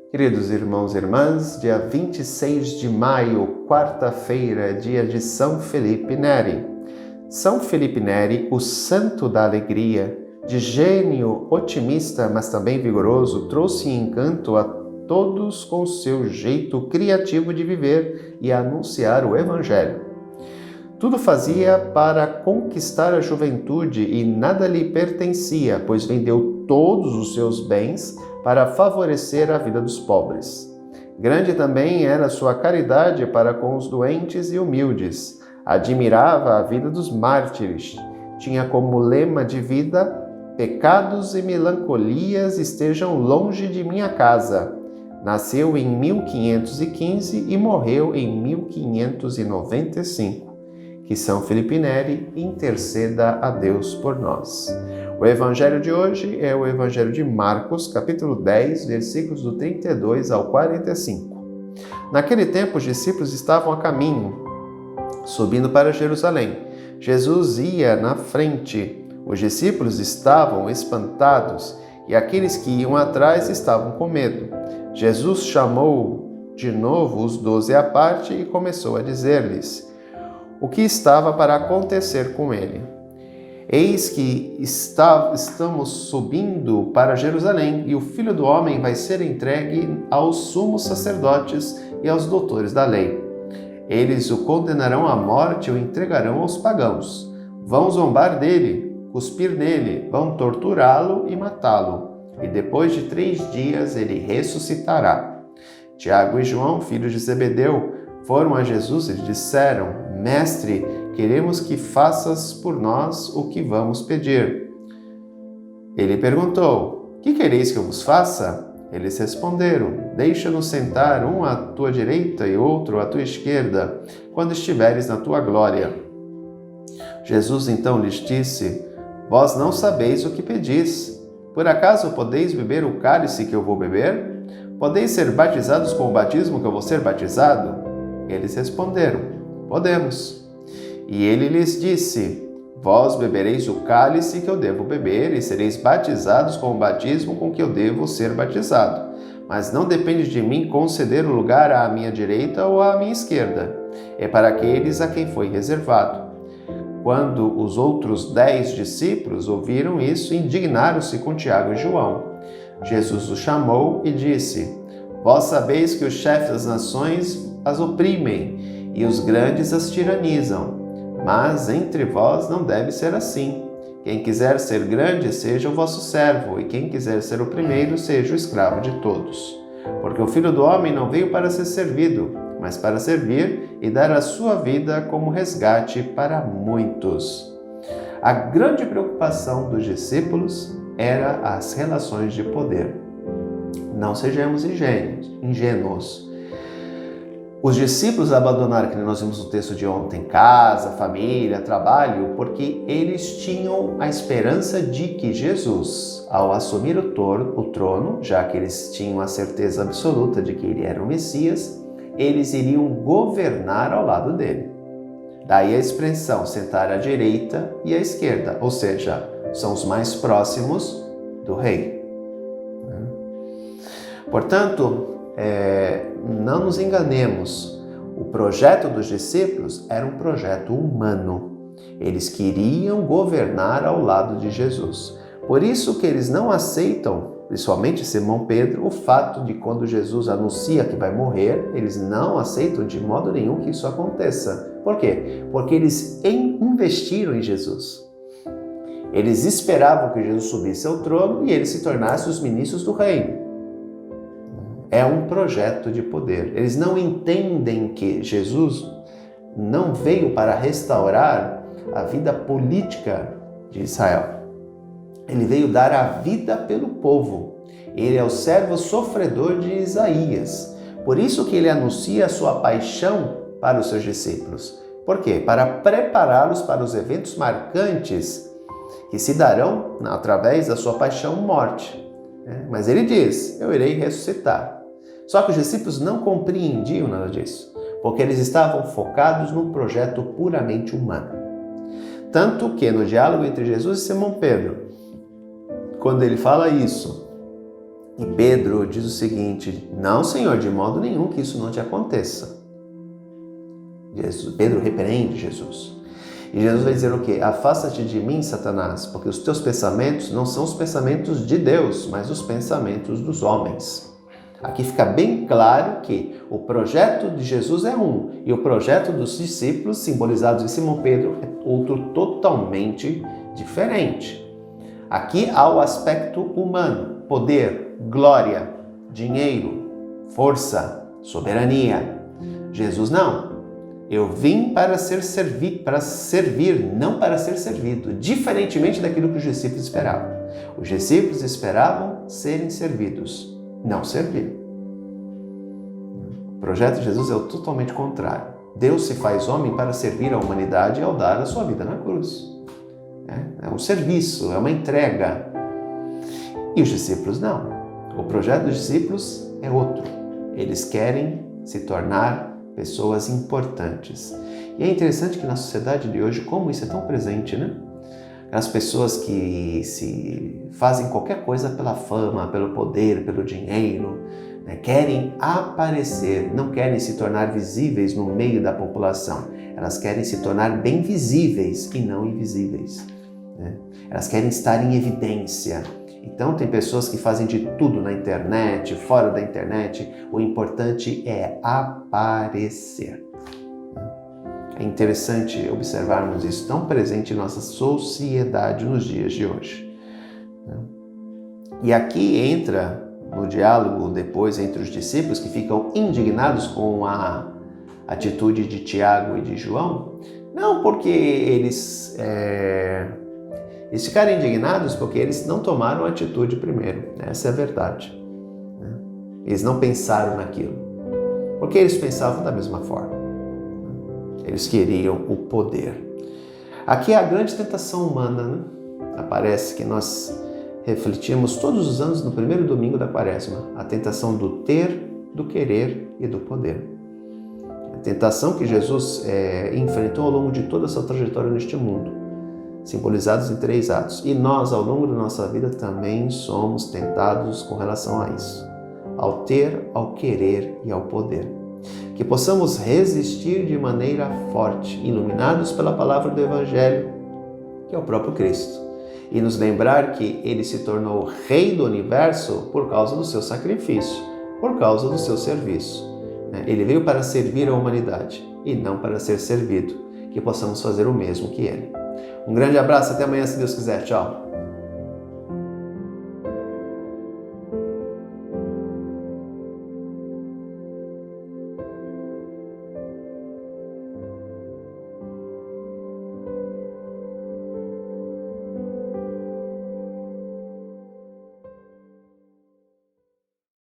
Queridos irmãos e irmãs, dia 26 de maio, quarta-feira, dia de São Felipe Neri. São Felipe Neri, o santo da alegria, de gênio otimista, mas também vigoroso, trouxe encanto a todos com seu jeito criativo de viver e anunciar o Evangelho. Tudo fazia para conquistar a juventude e nada lhe pertencia, pois vendeu todos os seus bens para favorecer a vida dos pobres. Grande também era sua caridade para com os doentes e humildes. Admirava a vida dos mártires. Tinha como lema de vida: pecados e melancolias estejam longe de minha casa. Nasceu em 1515 e morreu em 1595. Que São Felipe Neri interceda a Deus por nós. O evangelho de hoje é o evangelho de Marcos, capítulo 10, versículos do 32 ao 45. Naquele tempo, os discípulos estavam a caminho, subindo para Jerusalém. Jesus ia na frente. Os discípulos estavam espantados e aqueles que iam atrás estavam com medo. Jesus chamou de novo os 12 à parte e começou a dizer-lhes o que estava para acontecer com ele. Eis que estamos subindo para Jerusalém, e o Filho do Homem vai ser entregue aos sumos sacerdotes e aos doutores da lei. Eles o condenarão à morte e o entregarão aos pagãos. Vão zombar dele, cuspir nele, vão torturá-lo e matá-lo. E depois de 3 dias ele ressuscitará. Tiago e João, filhos de Zebedeu, foram a Jesus e lhe disseram: Mestre, queremos que faças por nós o que vamos pedir. Ele perguntou: Que quereis que eu vos faça? Eles responderam: Deixa-nos sentar, um à tua direita e outro à tua esquerda, quando estiveres na tua glória. Jesus então lhes disse: Vós não sabeis o que pedis. Por acaso podeis beber o cálice que eu vou beber? Podeis ser batizados com o batismo que eu vou ser batizado? Eles responderam: Podemos. E ele lhes disse: Vós bebereis o cálice que eu devo beber e sereis batizados com o batismo com que eu devo ser batizado. Mas não depende de mim conceder o lugar à minha direita ou à minha esquerda. É para aqueles a quem foi reservado. Quando os outros 10 discípulos ouviram isso, indignaram-se com Tiago e João. Jesus os chamou e disse: Vós sabeis que os chefes das nações as oprimem e os grandes as tiranizam. Mas entre vós não deve ser assim. Quem quiser ser grande, seja o vosso servo, e quem quiser ser o primeiro, seja o escravo de todos. Porque o Filho do Homem não veio para ser servido, mas para servir e dar a sua vida como resgate para muitos. A grande preocupação dos discípulos era as relações de poder. Não sejamos ingênuos. Os discípulos abandonaram, que nós vimos no texto de ontem, casa, família, trabalho, porque eles tinham a esperança de que Jesus, ao assumir o trono, já que eles tinham a certeza absoluta de que ele era o Messias, eles iriam governar ao lado dele. Daí a expressão sentar à direita e à esquerda, ou seja, são os mais próximos do rei. Portanto, não nos enganemos, o projeto dos discípulos era um projeto humano. Eles queriam governar ao lado de Jesus. Por isso que eles não aceitam, principalmente Simão Pedro, o fato de quando Jesus anuncia que vai morrer, eles não aceitam de modo nenhum que isso aconteça. Por quê? Porque eles investiram em Jesus. Eles esperavam que Jesus subisse ao trono e eles se tornassem os ministros do reino. É um projeto de poder. Eles não entendem que Jesus não veio para restaurar a vida política de Israel. Ele veio dar a vida pelo povo. Ele é o servo sofredor de Isaías. Por isso que ele anuncia a sua paixão para os seus discípulos. Por quê? Para prepará-los para os eventos marcantes que se darão através da sua paixão e morte. Mas ele diz: eu irei ressuscitar. Só que os discípulos não compreendiam nada disso, porque eles estavam focados num projeto puramente humano. Tanto que no diálogo entre Jesus e Simão Pedro, quando ele fala isso, E Pedro diz o seguinte: não, Senhor, de modo nenhum que isso não te aconteça. Pedro repreende Jesus. E Jesus vai dizer o quê? Afasta-te de mim, Satanás, porque os teus pensamentos não são os pensamentos de Deus, mas os pensamentos dos homens. Aqui fica bem claro que o projeto de Jesus é um e o projeto dos discípulos, simbolizados em Simão Pedro, é outro totalmente diferente. Aqui há o aspecto humano: poder, glória, dinheiro, força, soberania. Jesus não. Eu vim para servir, não para ser servido, diferentemente daquilo que os discípulos esperavam. Os discípulos esperavam serem servidos, não servir. O projeto de Jesus é o totalmente contrário. Deus se faz homem para servir a humanidade ao dar a sua vida na cruz. É um serviço, é uma entrega. E os discípulos não. O projeto dos discípulos é outro. Eles querem se tornar pessoas importantes. E é interessante que na sociedade de hoje, como isso é tão presente, né? As pessoas que se fazem qualquer coisa pela fama, pelo poder, pelo dinheiro, né? Querem aparecer, não querem se tornar visíveis no meio da população. Elas querem se tornar bem visíveis e não invisíveis, né? Elas querem estar em evidência. Então tem pessoas que fazem de tudo na internet, fora da internet. O importante é aparecer. É interessante observarmos isso tão presente em nossa sociedade nos dias de hoje. E aqui entra no diálogo depois entre os discípulos que ficam indignados com a atitude de Tiago e de João. Não porque eles ficaram indignados porque eles não tomaram atitude primeiro. Essa é a verdade. Eles não pensaram naquilo. Porque eles pensavam da mesma forma. Eles queriam o poder. Aqui é a grande tentação humana, né? Aparece que nós refletimos todos os anos no primeiro domingo da Quaresma. A tentação do ter, do querer e do poder. A tentação que Jesus enfrentou ao longo de toda a sua trajetória neste mundo, simbolizados em 3 atos. E nós, ao longo da nossa vida, também somos tentados com relação a isso. Ao ter, ao querer e ao poder. Que possamos resistir de maneira forte, iluminados pela palavra do Evangelho, que é o próprio Cristo. E nos lembrar que Ele se tornou Rei do Universo por causa do seu sacrifício, por causa do seu serviço. Ele veio para servir a humanidade e não para ser servido. Que possamos fazer o mesmo que Ele. Um grande abraço, até amanhã, se Deus quiser. Tchau!